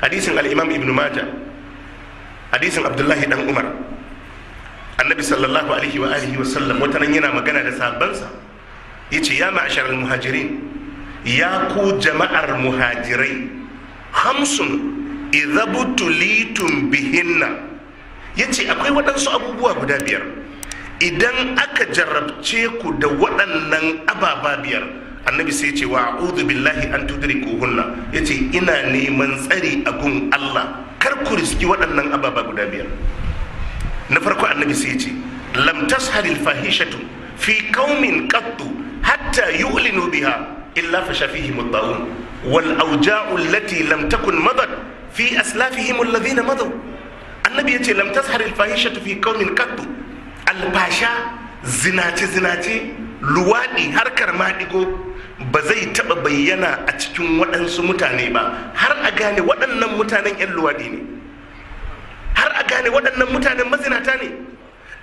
hadisin al-imam ibn majah, hadisin abdullahi dan umar. Annabi sallallahu alaihi wa alihi wa sallam wata nan yana magana da sahabbansa, yace ya ma'asharal muhajirin, ya ku jama'ar muhajirai, hamsun idza butulitum bihinna, yace akwai waɗansu abubuwa guda biyar idan aka jarrabce ku da waɗannan ababa biyar, annabi sai ce wa a'udhu billahi an tudrikuhunna, yace ina neman tsari a gun Allah kar ku riski waɗannan ababa guda biyar. Na farko annabi sai ce lam tasharil fahishatu fi qaumin qattu hatta yu'linu biha illa fasha fihim ad-da'un wal awja'u allati lam takun madat fi aslafihim alladhina madaw. Annabi yace lam tasharil fahishatu fi qaumin qattu, alfasha, zinace luwadi, harkar maɗigo ba zai taɓa bayyana a cikin waɗansu mutane ba har a gane waɗannan mutanen 'yan luwaɗi ne, har a gane waɗannan mutanen mazinata ne,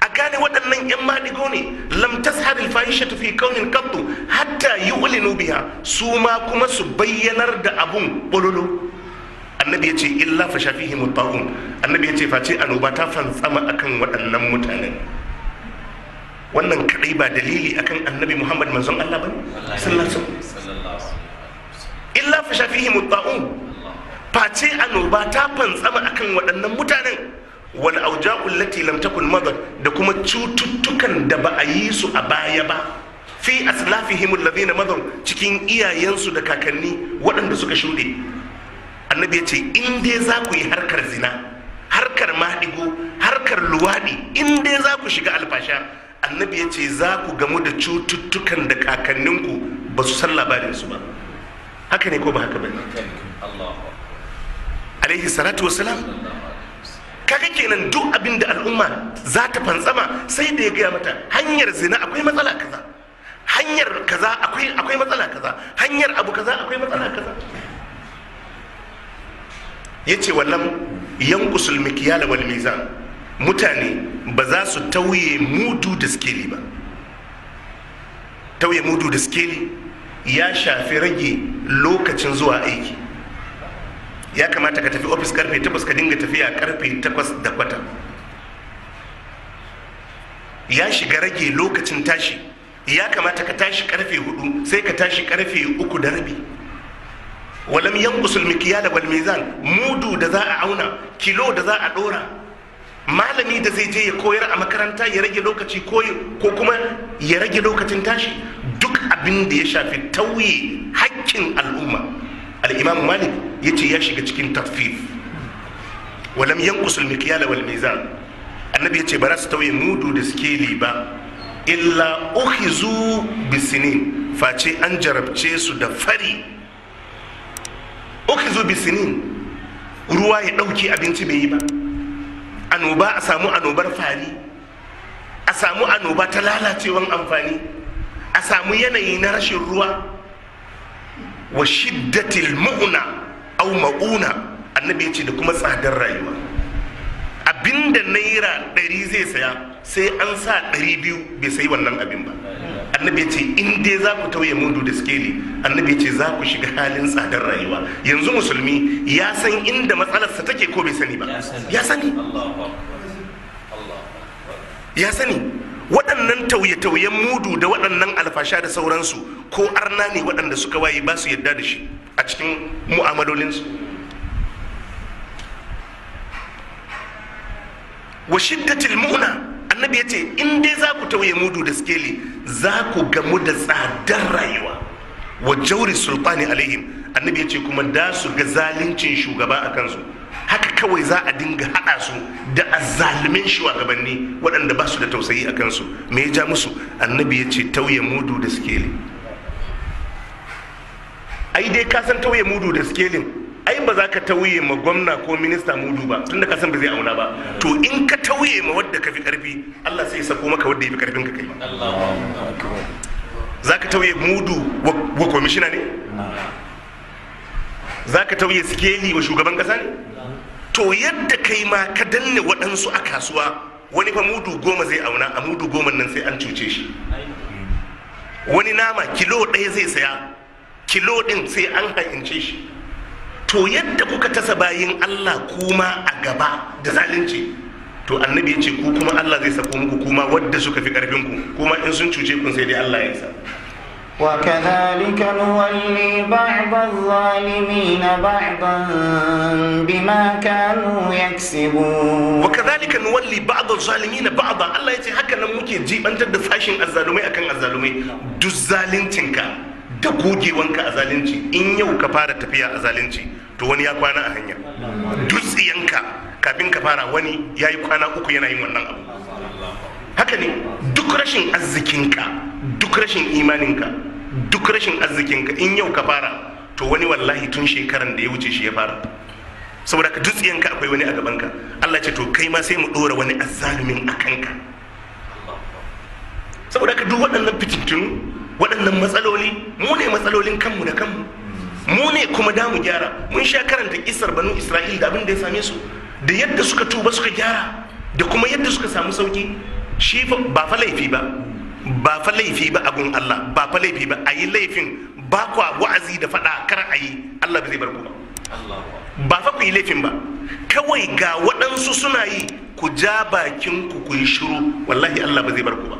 a gane waɗannan 'yan maɗigo ne. Lam tasharil fahishatu fi qaumin qattu hatta yu'linu biha, su ma kuma su bayyanar da abun bololo. Annabi ya ce illa fa shafihim at-ta'un, annabi ya ce face annoba ta fantsama akan waɗannan mutanen. Wannan kadai ba dalili akan annabi Muhammad manzon Allah bane sallallahu alaihi wasallam. Illa fa shafihim at-ta'un, face annoba ta fantsama akan waɗannan mutanen. Wal auja'u allati lam takun madad, da kuma cututtukan da ba a yi su a baya ba, fi aslafihim alladhina madaw, cikin iyayensu da kakanni waɗanda suka shuɗe. Annabi ya ce in dai za ku yi harkar zina, harkar maɗigo, harkar luwaɗi, in dai za ku shiga alfasha, annabi ya ce za ku gamu da cututtukan da kakanninku ba su san labarinsu ba. Haka ne ko ba haka ba ne? Alaihi salatu wasalam. Kaga kenan duk abin da al'umma za ta fantsama sai da ya gaya mata hanyar zina akwai matsala kaza, hanyar kaza akwai matsala kaza, hanyar abu kaza akwai matsala kaza. Yace wallam yanqusul mikyala wal mizan, mutane ba za su tauye mudu da skeli ba. Tauye mudu da skeli ya shafi rage lokacin zuwa aiki. Ya kamata ka tafi ofis karfe 8 ka dinga tafiya karfe 8:15. Ya shiga rage lokacin tashi, ya kamata ka tashi karfe 4 sai ka tashi karfe 3:30. Walam yanqusul mikyala wal mizan, mudu da za a auna, kilo da za a dora. Malami da zai je ya koyar a makaranta ya rage lokaci ko kuma ya rage lokacin tashi, duk abin da ya shafi tauye haƙƙin al'umma, al-Imam Malik yace ya shiga cikin tafif. Walam yanqusul mikyala wal mizan, annabi yace ba za su tauye mudu da skeli ba, illa ukhizu bisinin, face an jarabce su da fari. Ukhizu bisinin, ruwa ya dauki abinci bai yi ba, annoba, a samu annobar fari, a samu annoba ta lalacewan amfani, a samu yanayi na rashin ruwa. Wa shiddatil mu'una au ma'una, annabi ya ce da kuma tsadar rayuwa. Abinda naira 100 zai saya sai an sa 200 bai sayi wannan abin ba. Annabi ya ce in dai za ku tauye mudu da skeli, annabi ya ce za ku shiga halin tsadar rayuwa. Yanzu musulmi ya san inda matsalarsa take ko bai sani ba? Ya sani. Ya sani. Waɗannan tauye-tauyen mudu da waɗannan alfasha da sauransu, ko arna ne waɗanda suka waye ba su yadda da shi a cikin mu'amalolinsu. Wa shiddatil mu'na, annabi ya ce in dai za ku tauye mudu da skeli za ku gamu da tsadar rayuwa. Wa jauri sultani alaihim, annabi ya ce kuma da su ga zalincin shugaba a kansu. Haka kawai za a dinga haɗa su da azzalumin shugabanni waɗanda ba su da tausayi a kansu. Me ya ja musu? Annabi ya ce tauye mudu da skeli. Ai dai ka san tauye mudu da skelin, ai ba za ka tauye ma gwamna ko minista mudu ba, tunda ka san ba zai auna ba. To in ka tauye ma wadda ka fi karfi, Allah sai ya sako maka wadda ya fi karfin ka kai ma. Za ka tauye mudu wa kwamishina ne? Za ka tauye skeli wa shugaban kasa ne? To yadda kai ma ka danne waɗansu a kasuwa, wani fa mudu 10 zai auna, a mudu 10 nan sai an cuce shi. Wani nama kilo 1 zai saya, kilo ɗin sai an haince shi. to yadda kuka tasa bayin Allah kuma a gaba da zalunci, to annabi ya ce ku kuma Allah zai sako muku kuma wadda suka fi karfin ku, kuma in sun cuce kun sai dai Allah ya isa. وكذلك نولي بعض الظالمين بعضا بما كانوا يكسبون. وكذلك نولي بعض الظالمين بعضا. الله يتي haka nan muke jibantar da fashin azzalumai akan azzalumai. Duk zaluncinka da gogewanka a zalunci, in yau ka fara tafiya a zalunci to wani ya kwana a hanya. Duk tsiyanka kafin ka fara wani ya yi kwana 3 yana yin wannan abu. Haka ne, duk rashin arzikinka, duk rashin imaninka, duk rashin arzikinka, in yau ka fara to wani wallahi tun shekaran da ya wuce shi ya fara. Saboda ka dutsiyanka akwai wani a gabanka. Allah ce to kai ma sai mu dora wani azzalumin a kanka. Saboda ka duk waɗannan fitintunu, waɗannan matsaloli, mu ne matsalolin kanmu da kanmu, mu ne kuma da mu gyara. Mun sha karanta kisar banu Isra'il da abin da ya same su, da yadda suka tuba suka gyara, da kuma yadda suka samu sauki. Shi ba fa laifi ba, ba fa laifi ba abun Allah, ba fa laifi ba, a yi laifin ba kwa wa'azi da faɗa kar a yi, Allah ba zai bar ku ba. Ba fa ku yi laifin ba, kawai ga waɗansu suna yi, ku ja bakin ku yi shiru, wallahi Allah ba zai bar ku ba.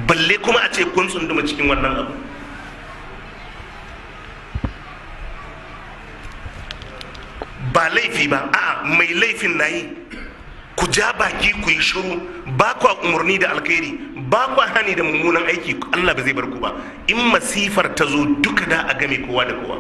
Balle kuma a ce kun tsunduma cikin wannan abu. Ba laifi ba, a'a mai laifin na yi, ku ja baki ku yi shiru, ba kwa umarni da alkhairi, ba kwa hani da mummunan aiki, Allah ba zai bar ku ba. In masifar ta zo duka da a game kowa da kowa.